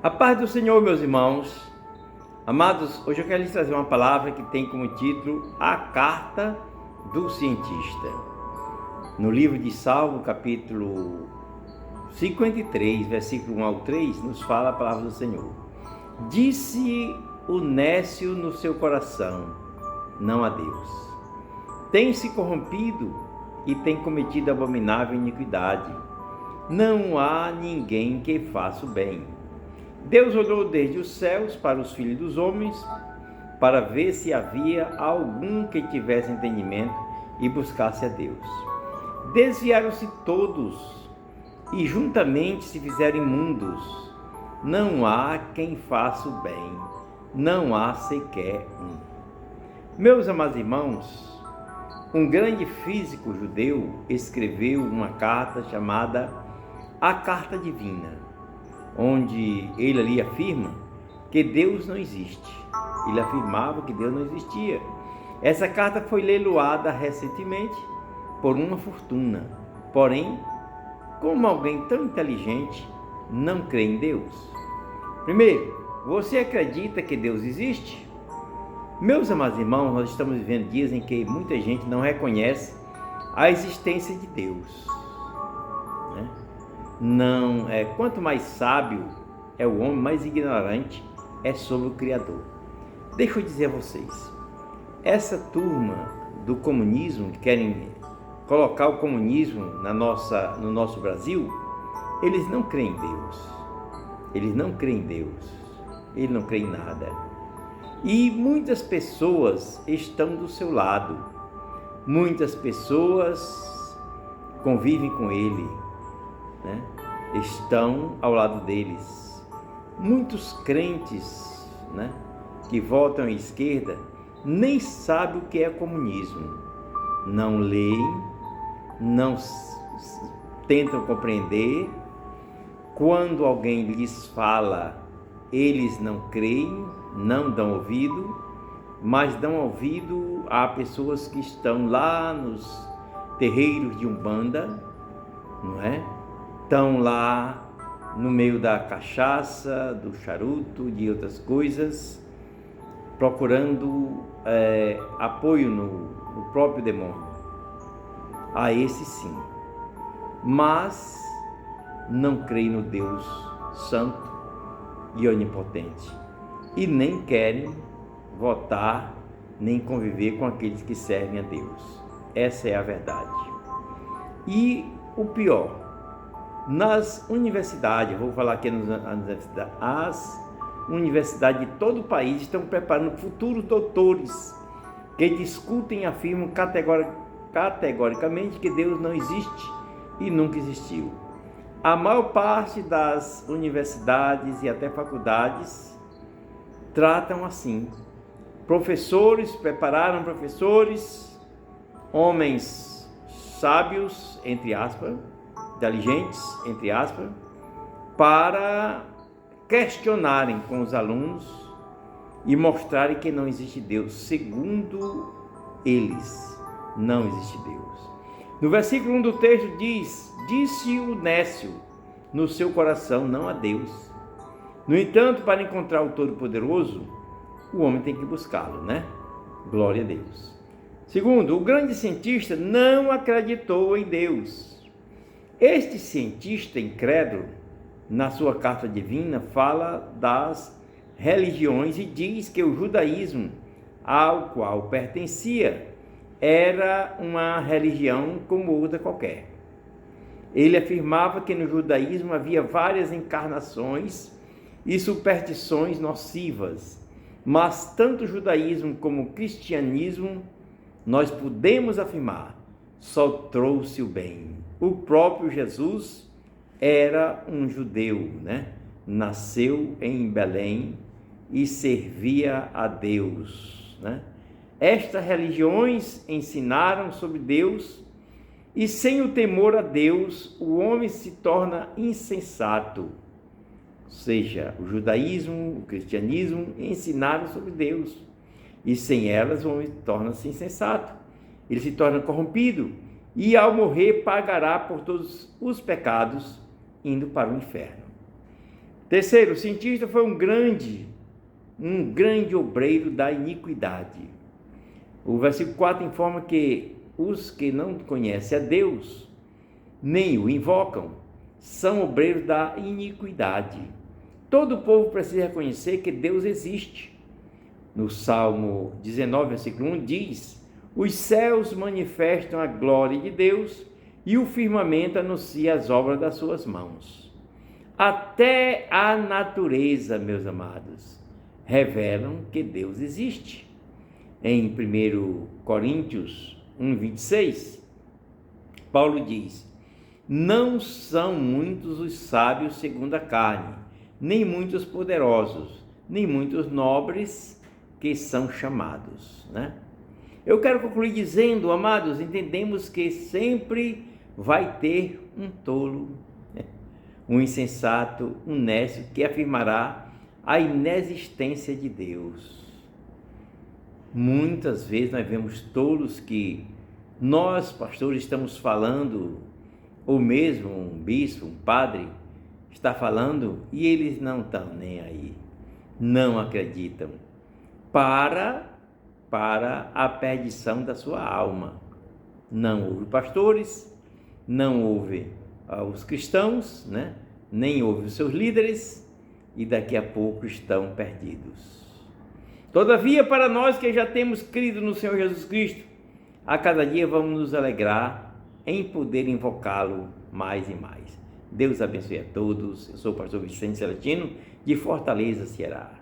A paz do Senhor, meus irmãos. Amados, hoje eu quero lhes trazer uma palavra que tem como título A Carta do Cientista. No livro de Salmo, capítulo 53, versículo 1 ao 3, nos fala a palavra do Senhor. Disse o nécio no seu coração, não a Deus. Tem se corrompido e tem cometido abominável iniquidade. Não há ninguém que faça o bem. Deus olhou desde os céus para os filhos dos homens, para ver se havia algum que tivesse entendimento e buscasse a Deus. Desviaram-se todos e juntamente se fizeram imundos. Não há quem faça o bem, não há sequer um. Meus amados irmãos, um grande físico judeu escreveu uma carta chamada A Carta Divina, onde ele ali afirma que Deus não existe. Ele afirmava que Deus não existia. Essa carta foi leiloada recentemente por uma fortuna. Porém, como alguém tão inteligente não crê em Deus? Primeiro, você acredita que Deus existe? Meus amados irmãos, nós estamos vivendo dias em que muita gente não reconhece a existência de Deus. Não é, quanto mais sábio é o homem, mais ignorante é sobre o Criador. Deixa eu dizer a vocês, essa turma do comunismo, que querem colocar o comunismo no nosso Brasil, eles não creem em Deus, eles não creem em Deus, eles não creem em nada. E muitas pessoas estão do seu lado, muitas pessoas convivem com ele, estão ao lado deles. Muitos crentes, que votam à esquerda nem sabem o que é comunismo, não leem, não tentam compreender. Quando alguém lhes fala, eles não creem, não dão ouvido, mas dão ouvido a pessoas que estão lá nos terreiros de Umbanda, não é? Estão lá no meio da cachaça, do charuto, de outras coisas, procurando apoio no próprio demônio. A esse sim, mas não creem no Deus Santo e Onipotente e nem querem votar nem conviver com aqueles que servem a Deus. Essa é a verdade. E o pior, nas universidades, vou falar aqui nas universidades, as universidades de todo o país estão preparando futuros doutores que discutem e afirmam categoricamente que Deus não existe e nunca existiu. A maior parte das universidades e até faculdades tratam assim. Professores, prepararam professores, homens sábios, entre aspas, inteligentes, entre aspas, para questionarem com os alunos e mostrarem que não existe Deus. Segundo eles, não existe Deus. No versículo 1 do texto diz: disse o nécio no seu coração, não a Deus. No entanto, para encontrar o Todo-Poderoso, o homem tem que buscá-lo, Glória a Deus. Segundo, o grande cientista não acreditou em Deus. Este cientista incrédulo, na sua carta divina, fala das religiões e diz que o judaísmo ao qual pertencia era uma religião como outra qualquer. Ele afirmava que no judaísmo havia várias encarnações e superstições nocivas, mas tanto o judaísmo como o cristianismo, nós podemos afirmar, só trouxe o bem. O próprio Jesus era um judeu, Nasceu em Belém e servia a Deus, Estas religiões ensinaram sobre Deus e sem o temor a Deus o homem se torna insensato. Ou seja, o judaísmo, o cristianismo ensinaram sobre Deus e sem elas o homem torna-se insensato. Ele se torna corrompido e ao morrer pagará por todos os pecados, indo para o inferno. Terceiro, o cientista foi um grande obreiro da iniquidade. O versículo 4 informa que os que não conhecem a Deus, nem o invocam, são obreiros da iniquidade. Todo o povo precisa reconhecer que Deus existe. No Salmo 19, versículo 1 diz: os céus manifestam a glória de Deus e o firmamento anuncia as obras das suas mãos. Até a natureza, meus amados, revelam que Deus existe. Em 1 Coríntios 1:26, Paulo diz: não são muitos os sábios segundo a carne, nem muitos poderosos, nem muitos nobres que são chamados, né? Eu quero concluir dizendo, amados, entendemos que sempre vai ter um tolo, um insensato, um nécio que afirmará a inexistência de Deus. Muitas vezes nós vemos tolos que nós, pastores, estamos falando, ou mesmo um bispo, um padre, está falando e eles não estão nem aí, não acreditam, para a perdição da sua alma. Não ouve pastores, não ouve os cristãos, né? Nem ouve os seus líderes, e daqui a pouco estão perdidos. Todavia, para nós que já temos crido no Senhor Jesus Cristo, a cada dia vamos nos alegrar em poder invocá-lo mais e mais. Deus abençoe a todos. Eu sou o pastor Vicente Celestino, de Fortaleza, Ceará.